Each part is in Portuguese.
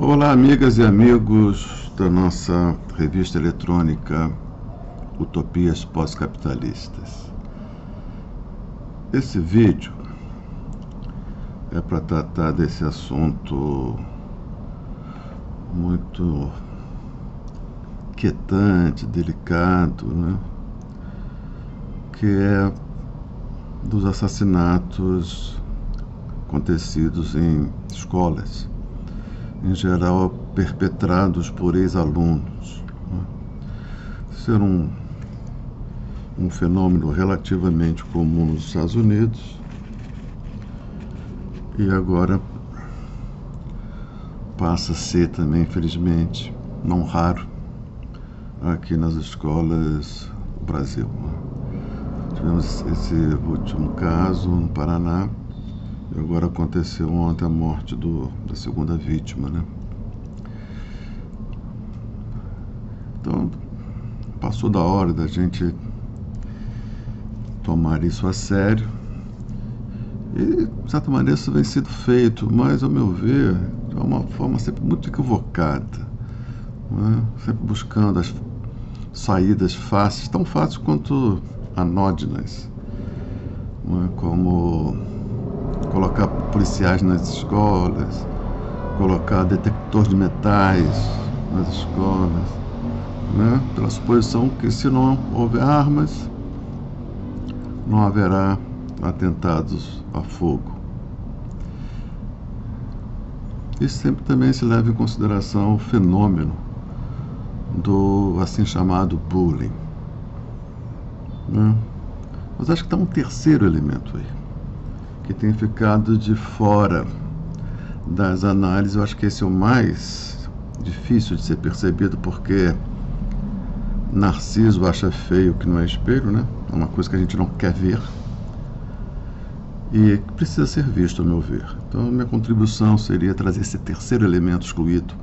Olá, amigas e amigos da nossa revista eletrônica Utopias Pós-Capitalistas. Esse vídeo é para tratar desse assunto muito inquietante, delicado, né? Que é dos assassinatos acontecidos em escolas, em geral perpetrados por ex-alunos. Isso era um fenômeno relativamente comum nos Estados Unidos e agora passa a ser também, infelizmente, não raro aqui nas escolas do Brasil. Tivemos esse último caso no Paraná. E agora aconteceu ontem a morte da segunda vítima, né? Então, passou da hora da gente tomar isso a sério. E, de certa maneira, isso vem sendo feito, mas, ao meu ver, de uma forma sempre muito equivocada, né? Sempre buscando as saídas fáceis, tão fáceis quanto anódinas, né? Como colocar policiais nas escolas, colocar detectores de metais nas escolas, né? Pela suposição que, se não houver armas, não haverá atentados a fogo. E sempre também se leva em consideração o fenômeno do assim chamado bullying, né? Mas acho que está um terceiro elemento aí, que tem ficado de fora das análises. Eu acho que esse é o mais difícil de ser percebido, porque Narciso acha feio o que não é espelho, né? É uma coisa que a gente não quer ver e que precisa ser visto, a meu ver. Então, minha contribuição seria trazer esse terceiro elemento excluído,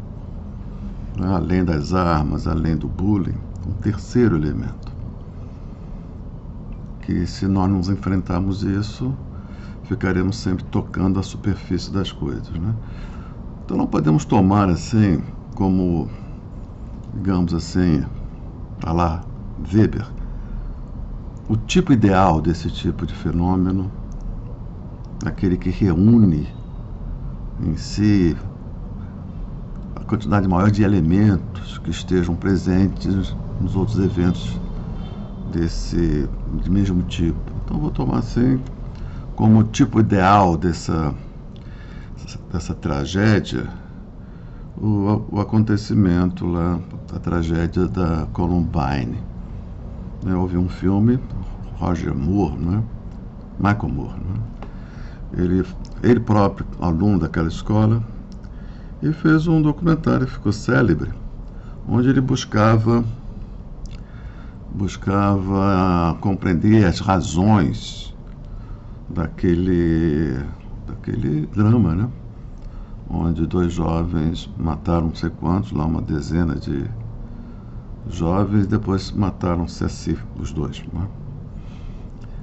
né? Além das armas, além do bullying, um terceiro elemento, que, se nós não enfrentarmos isso, ficaremos sempre tocando a superfície das coisas, né? Então não podemos tomar assim como, digamos assim, a lá Weber, o tipo ideal desse tipo de fenômeno, aquele que reúne em si a quantidade maior de elementos que estejam presentes nos outros eventos desse mesmo tipo. Então vou tomar assim como tipo ideal dessa tragédia, o acontecimento lá, a tragédia da Columbine. Houve um filme, Roger Moore, né? Michael Moore, né? Ele próprio, aluno daquela escola, e fez um documentário que ficou célebre, onde ele buscava compreender as razões daquele drama, né? Onde dois jovens mataram não sei quantos, lá uma dezena de jovens, depois mataram-se a si, os dois, né?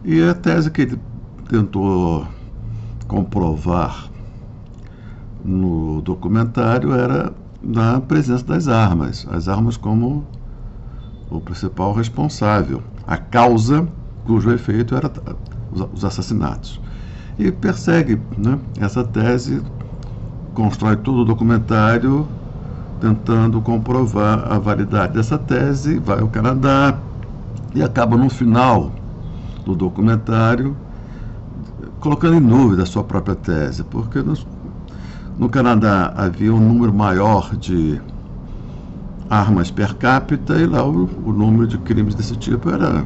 E a tese que ele tentou comprovar no documentário era da presença das armas, as armas como o principal responsável, a causa cujo efeito era os assassinatos. E persegue, né, essa tese, constrói todo o documentário tentando comprovar a validade dessa tese, vai ao Canadá e acaba no final do documentário colocando em dúvida a sua própria tese, porque no Canadá havia um número maior de armas per capita e lá o número de crimes desse tipo era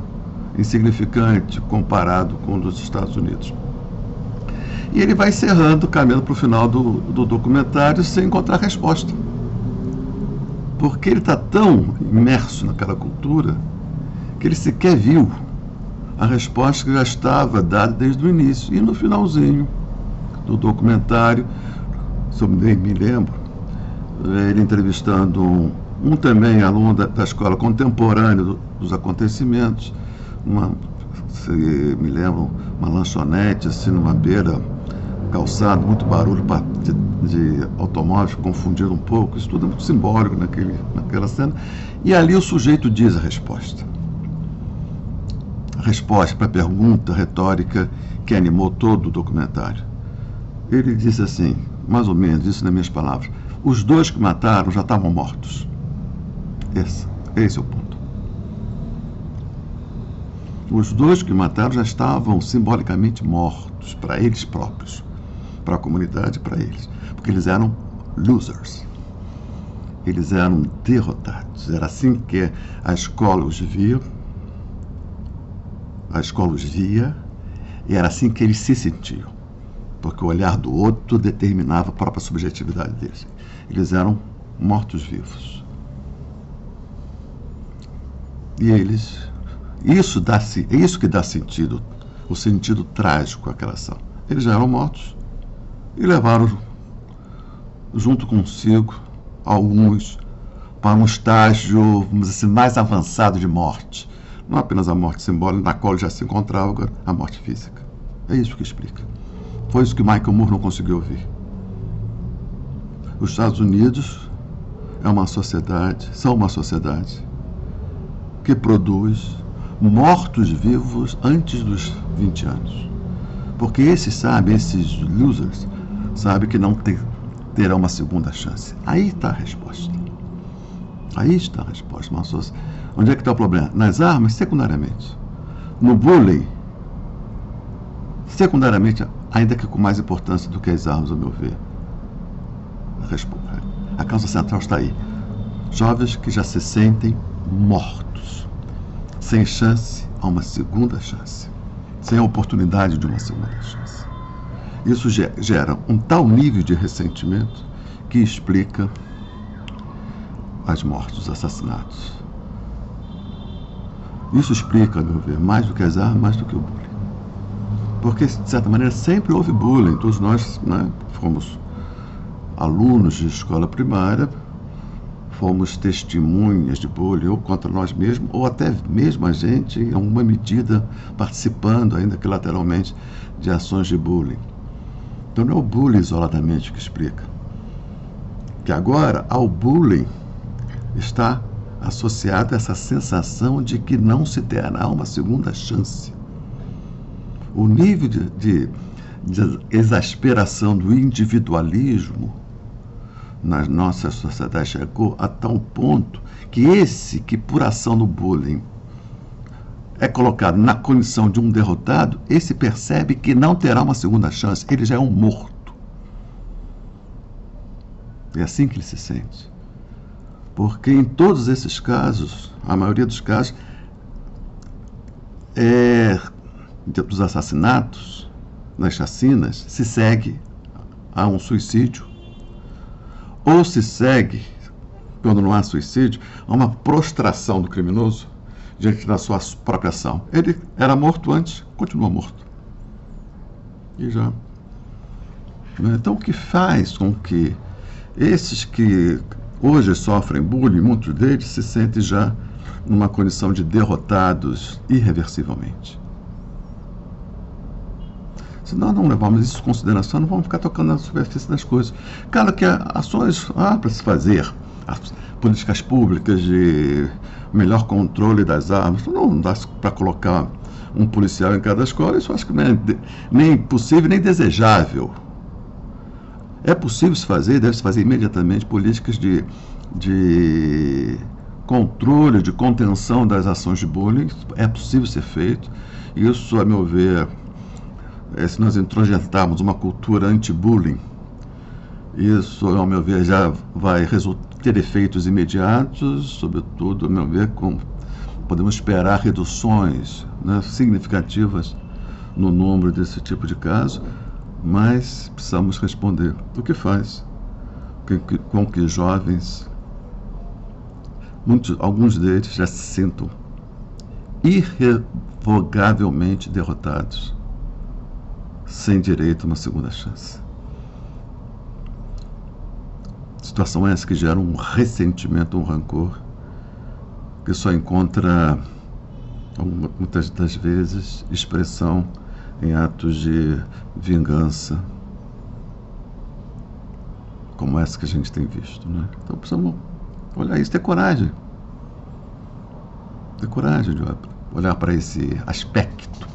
insignificante comparado com o dos Estados Unidos. E ele vai encerrando, caminhando para o final do documentário sem encontrar resposta, porque ele está tão imerso naquela cultura que ele sequer viu a resposta que já estava dada desde o início. E no finalzinho do documentário, se eu me lembro, ele entrevistando um também aluno da escola contemporânea dos acontecimentos, se me lembro, uma lanchonete assim numa beira calçada, muito barulho de automóveis, confundindo um pouco. Isso tudo é muito simbólico naquela cena. E ali o sujeito diz a resposta. A resposta para a pergunta retórica que animou todo o documentário. Ele disse assim, mais ou menos, isso nas minhas palavras: os dois que mataram já estavam mortos. Esse é o ponto. Os dois que mataram já estavam simbolicamente mortos, para eles próprios, para a comunidade e para eles, porque eles eram losers, eles eram derrotados. Era assim que a escola os via, e era assim que eles se sentiam, porque o olhar do outro determinava a própria subjetividade deles. Eles eram mortos-vivos. E eles... é isso que dá sentido, o sentido trágico àquela ação. Eles já eram mortos e levaram junto consigo alguns para um estágio, vamos dizer assim, mais avançado de morte. Não apenas a morte simbólica, na qual já se encontrava, agora a morte física. É isso que explica. Foi isso que Michael Moore não conseguiu ouvir. Os Estados Unidos são uma sociedade que produz mortos-vivos antes dos 20 anos. Porque esses losers, sabem que não terão uma segunda chance. Aí está a resposta. Onde é que está o problema? Nas armas, secundariamente. No bullying, secundariamente, ainda que com mais importância do que as armas, ao meu ver. A causa central está aí. Jovens que já se sentem mortos, sem chance a uma segunda chance, sem a oportunidade de uma segunda chance. Isso gera um tal nível de ressentimento que explica as mortes, os assassinatos. Isso explica, a meu ver, mais do que as armas, mais do que o bullying. Porque, de certa maneira, sempre houve bullying. Todos nós, fomos alunos de escola primária, fomos testemunhas de bullying, ou contra nós mesmos, ou até mesmo a gente, em alguma medida, participando, ainda que lateralmente, de ações de bullying. Então não é o bullying isoladamente que explica. Que agora, ao bullying, está associada essa sensação de que não se terá uma segunda chance. O nível de exasperação do individualismo na nossa sociedade chegou a tal ponto que por ação do bullying é colocado na condição de um derrotado, esse percebe que não terá uma segunda chance, ele já é um morto. É assim que ele se sente. Porque em todos esses casos, a maioria dos casos, dos assassinatos, das chacinas, se segue a um suicídio, ou se segue, quando não há suicídio, a uma prostração do criminoso diante da sua própria ação. Ele era morto antes, continua morto. Então, o que faz com que esses que hoje sofrem bullying, muitos deles se sentem já numa condição de derrotados irreversivelmente. Se nós não levarmos isso em consideração, não vamos ficar tocando na superfície das coisas. Claro que ações para se fazer, as políticas públicas de melhor controle das armas, não dá para colocar um policial em cada escola, isso acho que não é nem possível, nem desejável. É possível se fazer, deve-se fazer imediatamente políticas de controle, de contenção das ações de bullying. É possível ser feito. Isso, a meu ver, se nós introjetarmos uma cultura anti-bullying, isso, ao meu ver, já vai ter efeitos imediatos, sobretudo, ao meu ver, podemos esperar reduções significativas no número desse tipo de casos. Mas precisamos responder o que faz com que jovens, alguns deles já se sintam irrevogavelmente derrotados, sem direito a uma segunda chance. Situação essa que gera um ressentimento, um rancor, que só encontra, muitas das vezes, expressão em atos de vingança como essa que a gente tem visto, né? Então precisamos olhar isso, ter coragem de olhar para esse aspecto,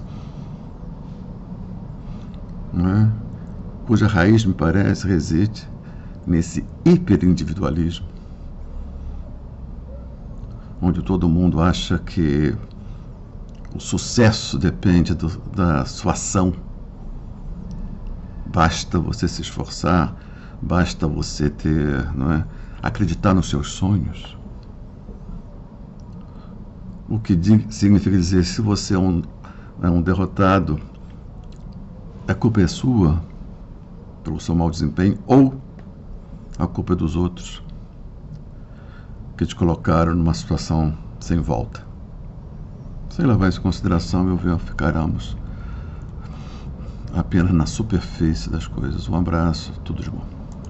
né? Cuja raiz, me parece, reside nesse hiperindividualismo, onde todo mundo acha que o sucesso depende da sua ação. Basta você se esforçar, basta você ter, não é, acreditar nos seus sonhos. O que significa dizer, se você é um derrotado, a culpa é sua pelo seu mau desempenho, ou a culpa é dos outros que te colocaram numa situação sem volta. Sem levar isso em consideração, meu ver, ficaremos apenas na superfície das coisas. Um abraço, tudo de bom.